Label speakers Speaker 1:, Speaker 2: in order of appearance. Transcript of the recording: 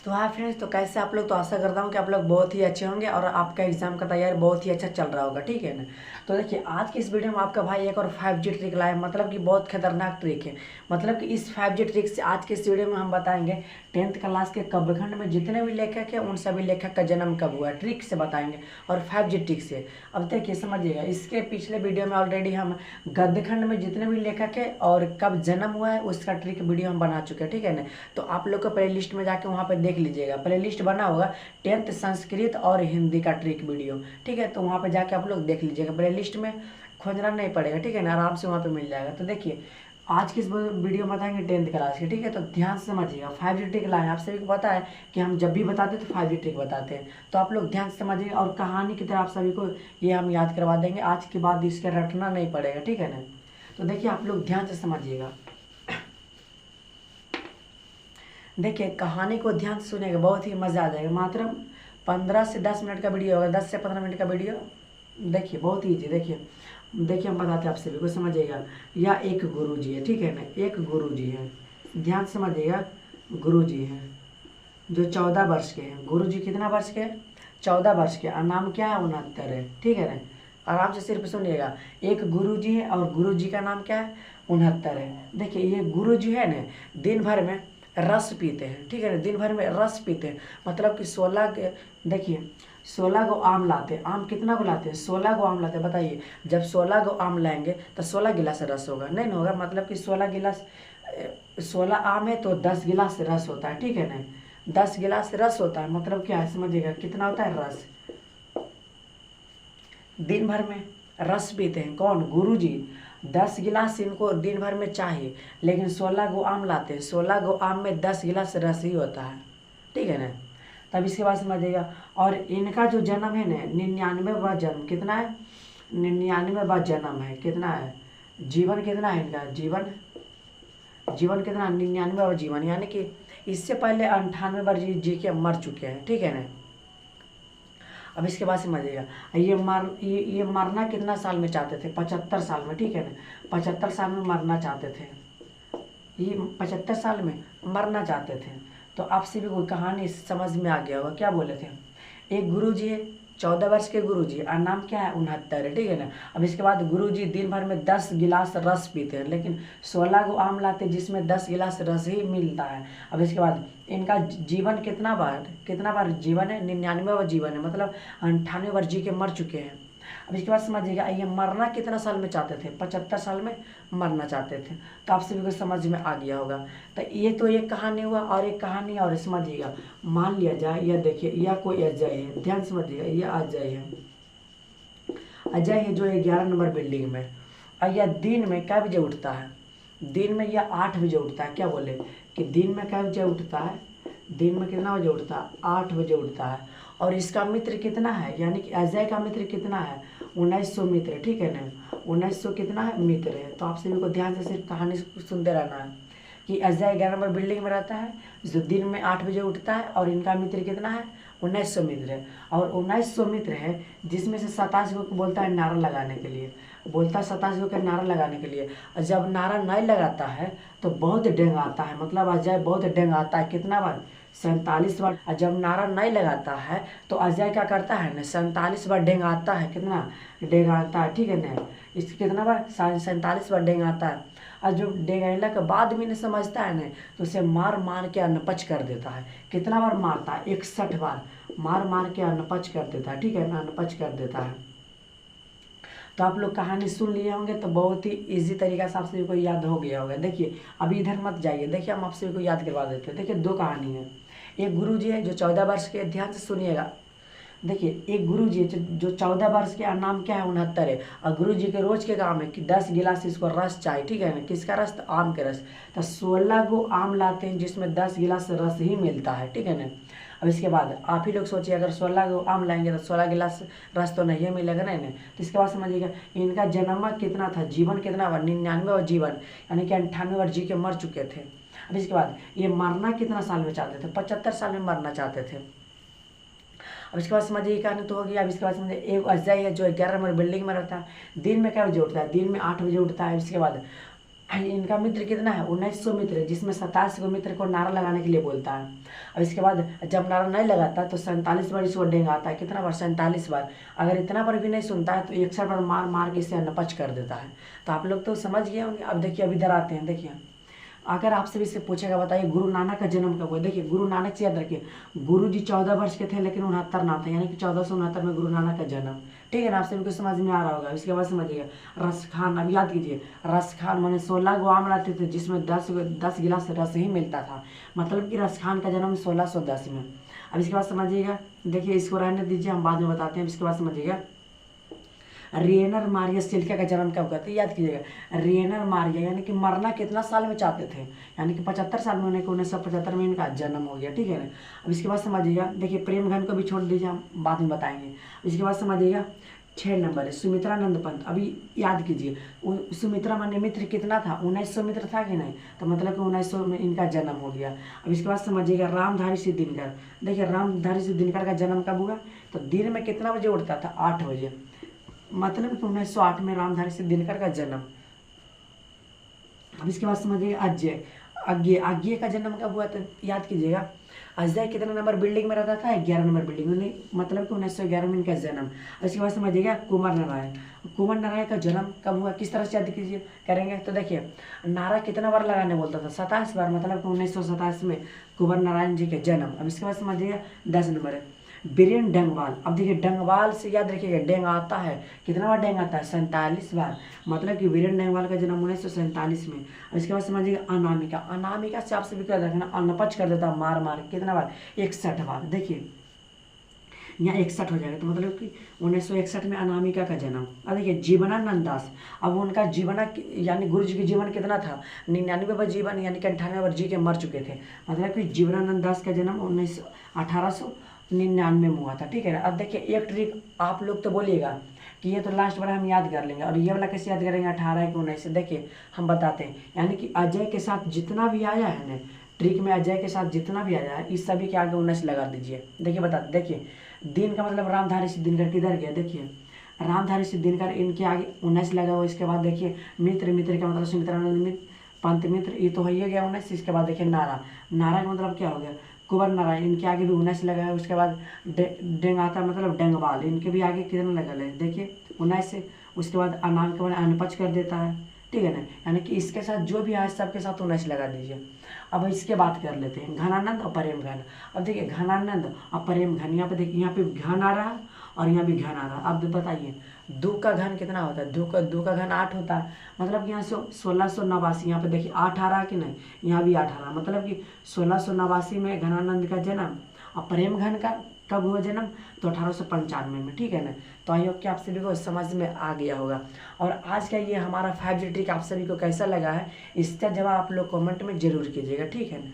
Speaker 1: तो हाँ फ्रेंड्स, तो कैसे आप लोग। तो आशा करता हूँ कि आप लोग बहुत ही अच्छे होंगे और आपका एग्जाम का तैयारी बहुत ही अच्छा चल रहा होगा, ठीक है ना। तो देखिए, आज की इस वीडियो में आपका भाई एक और 5G ट्रिक लाया, मतलब कि बहुत खतरनाक ट्रिक है। मतलब कि इस 5G ट्रिक से आज के इस वीडियो में हम बताएंगे 10th क्लास के कब्रखंड में जितने भी लेखक है उन सभी लेखक का जन्म कब हुआ, ट्रिक से बताएंगे और 5G ट्रिक से। अब देखिए समझिएगा, इसके पिछले वीडियो में ऑलरेडी हम गद्यखंड में जितने भी लेखक है और कब जन्म हुआ है उसका ट्रिक वीडियो हम बना चुके हैं, ठीक है ना। तो आप लोग को प्ले लिस्ट में जाके वहाँ पर देख लीजिएगा, प्ले लिस्ट बना होगा 10th संस्कृत और हिंदी का ट्रिक वीडियो, ठीक है। तो वहाँ पे जाके आप लोग देख लीजिएगा, प्ले लिस्ट में खोजना नहीं पड़ेगा, ठीक है ना, आराम से वहाँ पे मिल जाएगा। तो देखिए, आज की इस वीडियो में बताएंगे 10th क्लास की, ठीक है। तो ध्यान से समझिएगा, 5G ट्रिक लाए। आप सभी को पता है कि हम जब भी बताते हैं तो 5G ट्रिक बताते हैं, तो आप लोग ध्यान से समझिएगा और कहानी की तरह आप सभी को ये हम याद करवा देंगे। आज के बाद इसके रटना नहीं पड़ेगा, ठीक है ना। तो देखिए, आप लोग ध्यान से समझिएगा, देखिए कहानी को ध्यान से सुनेगा, बहुत ही मज़ा आ जाएगा। मात्र 15 से 10 मिनट का वीडियो होगा, 10 से 15 मिनट का वीडियो। देखिए बहुत ईजी, देखिए देखिए हम बताते हैं आप सभी को, समझिएगा। यह एक गुरुजी है, ठीक है ना, एक गुरुजी है, ध्यान से समझिएगा। गुरुजी है जो 14 वर्ष के हैं। गुरुजी कितना वर्ष के हैं? 14 वर्ष के। और नाम क्या है? 69 है, ठीक है ना। आराम से सिर्फ सुनिएगा, एक गुरुजी है और गुरुजी का नाम क्या है? 69 है। देखिए ये गुरुजी है ना, दिन भर में रस पीते हैं, ठीक है ना, दिन भर में रस पीते हैं। मतलब कि 16 के, देखिए 16 गो आम लाते हैं। आम कितना को लाते हैं? 16 गो आम लाते हैं। बताइए, जब 16 गो आम लाएंगे तो 16 गिलास रस होगा? नहीं ना होगा। मतलब कि 16 गिलास, 16 आम है तो 10 गिलास रस होता है, ठीक है ना। 10 गिलास रस होता है, मतलब क्या है समझिएगा, कितना होता है रस। दिन भर में रस पीते हैं कौन? गुरुजी। 10 गिलास इनको दिन भर में चाहिए, लेकिन 16 गो आम लाते हैं। 16 गो आम में 10 गिलास रस ही होता है, ठीक है ना। तब इसके बाद समझिएगा, और इनका जो जन्म है ना, 99वां जन्म। कितना है? 99वां जन्म है। कितना है? जीवन कितना है इनका? जीवन कितना? 99वां जीवन, यानी कि इससे पहले 98 बार जी के मर चुके हैं, ठीक है ना। अब इसके बाद समझिएगा, ये मरना कितना साल में चाहते थे? 75 साल में, ठीक है ना। 75 साल में मरना चाहते थे, ये 75 साल में मरना चाहते थे। तो आपसे भी कोई कहानी समझ में आ गया होगा, क्या बोले थे। एक गुरुजी है, 14 वर्ष के गुरुजी, और नाम क्या है? 69 है, ठीक है ना। अब इसके बाद गुरुजी दिन भर में 10 गिलास रस पीते हैं, लेकिन 16 को आम लाते जिसमें 10 गिलास रस ही मिलता है। अब इसके बाद इनका जीवन कितना बार जीवन है? 99वां जीवन है, मतलब 98 बार जी के मर चुके हैं। अब इसके बाद समझिएगा, ये मरना कितना साल में चाहते थे? 75 साल में मरना चाहते थे। तो आप सभी को समझ में आ गया होगा। तो ये तो एक कहानी हुआ, और एक कहानी और समझिएगा। मान लिया जाए, यह देखिए, यह कोई अजय है, ध्यान समझिएगा, यह अजय है। अजय है जो 11 नंबर बिल्डिंग में, और यह दिन में क्या बजे उठता है? दिन में यह 8 बजे उठता है। क्या बोले कि दिन में क्या बजे उठता है? दिन में कितना बजे उठता है? 8 बजे उठता है। और इसका मित्र कितना है, यानी कि अजय का मित्र कितना है? 1900 मित्र, ठीक है ना। 1900 कितना है? मित्र है। तो आप सभी को ध्यान से सिर्फ कहानी सुनते रहना है कि अजय 11 नंबर बिल्डिंग में रहता है, जो दिन में 8 बजे उठता है, और इनका मित्र कितना है? 1900 मित्र है। और 1900 मित्र है, जिसमें से 27 को बोलता है नारा लगाने के लिए, बोलता है 27 को नारा लगाने के लिए। और जब नारा नहीं लगाता है तो बहुत डेंग आता है, मतलब अजय बहुत डेंग आता है। कितना बार? 47 बार। और जब नारा नहीं लगाता है तो अजय क्या करता है ना, 47 बार डेंग आता है। कितना डेंग आता है, ठीक है ना। इसके कितना बार? 47 बार डेंग आता है। और जो डेंगैला के बाद भी नहीं समझता है ना, तो उसे मार के अनपच कर देता है। कितना बार मारता है? 61 बार मार के अनपच कर देता है, ठीक है ना, अनपच कर देता है। तो आप लोग कहानी सुन लिए होंगे, तो बहुत ही इजी तरीका से आप सभी को याद हो गया होगा। देखिए अभी इधर मत जाइए, देखिए हम आप सभी को याद करवा देते हैं। देखिए 2 कहानी है। एक गुरु जी है जो 14 वर्ष के, ध्यान से सुनिएगा। देखिए एक गुरु जी जो 14 वर्ष के, नाम क्या है? 69 है। और गुरु जी के रोज के काम है कि 10 गिलास इसको रस चाहिए, ठीक है ना। किसका रस? तो आम के रस। तो 16 को आम लाते हैं जिसमें 10 गिलास रस ही मिलता है, ठीक है ना। अब इसके बाद आप ही लोग सोचिए, अगर 16 को आम लाएंगे तो 16 गिलास रस तो नहीं मिलेगा ना इन्हें। तो इसके बाद समझिएगा, इनका जन्म कितना था? जीवन कितना बार? 99वां जीवन, यानी कि 98 बार जी के मर चुके थे। अब इसके बाद ये मरना कितना साल में चाहते थे? 75 साल में मरना चाहते थे। अब इसके बाद समझिए कहानी तो होगी। अब इसके बाद समझिए, एक अजय है जो 11 नंबर बिल्डिंग में रहता है। दिन में क्या बजे उठता है? दिन में 8 बजे उठता है। इसके बाद इनका मित्र कितना है 1900 मित्र, जिसमें 27 को मित्र को नारा लगाने के लिए बोलता है। अब इसके बाद जब नारा नहीं लगाता तो 47 बार इसको डेंग आता है, कितना बार 47 बार। अगर इतना बार भी नहीं सुनता है तो 61 बार मार मार के इसे नपच कर देता है। तो आप लोग तो समझ गए होंगे। अब देखिए, अभी इधर आते हैं। देखिए, अगर आपसे भी से पूछेगा बताइए गुरु नानक का जन्म कब हुआ। देखिए, गुरु नानक से याद रखिए, गुरु जी 14 वर्ष के थे लेकिन 69 नाम था, यानी कि 1469 में गुरु नानक का जन्म। ठीक है ना, आप सभी को समझ में आ रहा होगा। इसके बाद समझिएगा रस खान। अब याद कीजिए, रस खान मैंने 16 गो आम लाते थे जिसमें 10 गिलास रस ही मिलता था, मतलब कि रस खान का जन्म 1610 में। अब इसके बाद समझिएगा, देखिए इसको रहने दीजिए, हम बाद में बताते हैं। इसके बाद समझिएगा रेनर मारिया सिल्के का जन्म कब करते हैं, याद कीजिएगा। रेनर मारिया यानी कि मरना कितना साल में चाहते थे, यानी कि 75 साल में, उन्हें 1975 में इनका जन्म हो गया। ठीक है ना। अब इसके बाद समझिएगा, देखिए प्रेम घन को भी छोड़ दीजिए, हम बाद में बताएंगे। इसके बाद समझिएगा 6 नंबर है सुमित्रानंद पंत। अभी याद कीजिए, सुमित्रा मान्य मित्र कितना था, 1900 मित्र था कि नहीं, तो मतलब कि 1900 में इनका जन्म हो गया। अब इसके बाद समझिएगा रामधारी सिंह दिनकर। देखिए रामधारी सिंह दिनकर का जन्म कब हुआ, तो दिन में कितना बजे उठता था, 8 बजे, मतलब कि 1908 में रामधारी सिंह दिनकर का जन्म। अब इसके बाद समझिएगा अजय अज्ञे अज्ञे का जन्म कब हुआ, तो याद कीजिएगा अजय कितना नंबर बिल्डिंग में रहता था, 11 नंबर बिल्डिंग में, मतलब कि 1911 में इनका जन्म। इसके बाद समझिएगा कुमार नारायण का जन्म कब हुआ, किस तरह से याद कीजिए करेंगे। तो देखिए नारा कितना बार लगाने बोलता था, 27 बार, मतलब कि 1927 में कुमार नारायण जी के जन्म। अब इसके बाद समझिएगा 10 नंबर है बीरेन डंगवाल। अब देखिए डंगवाल से याद रखिएगा डेंग आता है, कितना बार डेंग आता है, 47 बार, मतलब कि बीरेन डंगवाल का जन्म 1947 में। और इसके बाद समझिएगा अनामिका। अनामिका से आपसे भी क्या रखना, अनपच कर देता मार मार, कितना बार, 61 बार। देखिए यहाँ 61 हो जाएगा, तो मतलब कि 1961 में अनामिका का जन्म। अब देखिए जीवनानंद दास। अब उनका जीवना यानी गुरु जी का जीवन कितना था, 99वां जीवन, यानी कि 98 जी के मर चुके थे, मतलब कि जीवनानंद दास का जन्म 1899 में हुआ था। ठीक है ना। अब देखिए एक ट्रिक आप लोग तो बोलिएगा कि ये तो लास्ट बार हम याद कर लेंगे, और ये वाला कैसे याद करेंगे, 18 के 19 से। देखिए हम बताते हैं, यानी कि अजय के साथ जितना भी आया है ना ट्रिक में, अजय के साथ जितना भी आया है इस सभी के आगे 19 लगा दीजिए। देखिए बताते, देखिए दिन का मतलब रामधारी सिंह दिनकर किधर गया, देखिए रामधारी सिंह दिनकर, इनके आगे 19 लगा हुआ। इसके बाद देखिए मित्र का मतलब सुमित्रानंद मित्र पंत मित्र, ये तो हो ही गया 19। इसके बाद देखिए नारा का मतलब क्या हो गया, कुंवर नारायण, इनके आगे भी 19 लगा है। उसके बाद डेंगाता मतलब डेंगवाल, इनके भी आगे कितना लगा है, देखिए 19 से। उसके बाद अनाम के बाद अनपच कर देता है। ठीक है ना, यानी कि इसके साथ जो भी आए सबके साथ 19 लगा दीजिए। अब इसके बात कर लेते हैं घनानंद और प्रेम घन। अब देखिए घनानंद और प्रेम घन, यहाँ पे देखिए, यहाँ पे घन आ रहा है और यहाँ भी घन आ रहा है। अब बताइए दो का घन कितना होता है, दो का घन 8 होता है, मतलब कि यहाँ से 1689, यहाँ पे देखिए 8 आ रहा है कि नहीं, यहाँ भी 8 आ रहा है, मतलब कि 1689 में घनानंद का जन्म। और प्रेम घन का कब हुआ जन्म, तो 1895 में। ठीक है ना। तो आई होप कि आप सभी को समझ में आ गया होगा। और आज का ये हमारा 5G ट्रिक आप सभी को कैसा लगा है, इसका जवाब आप लोग कमेंट में जरूर कीजिएगा। ठीक है ना।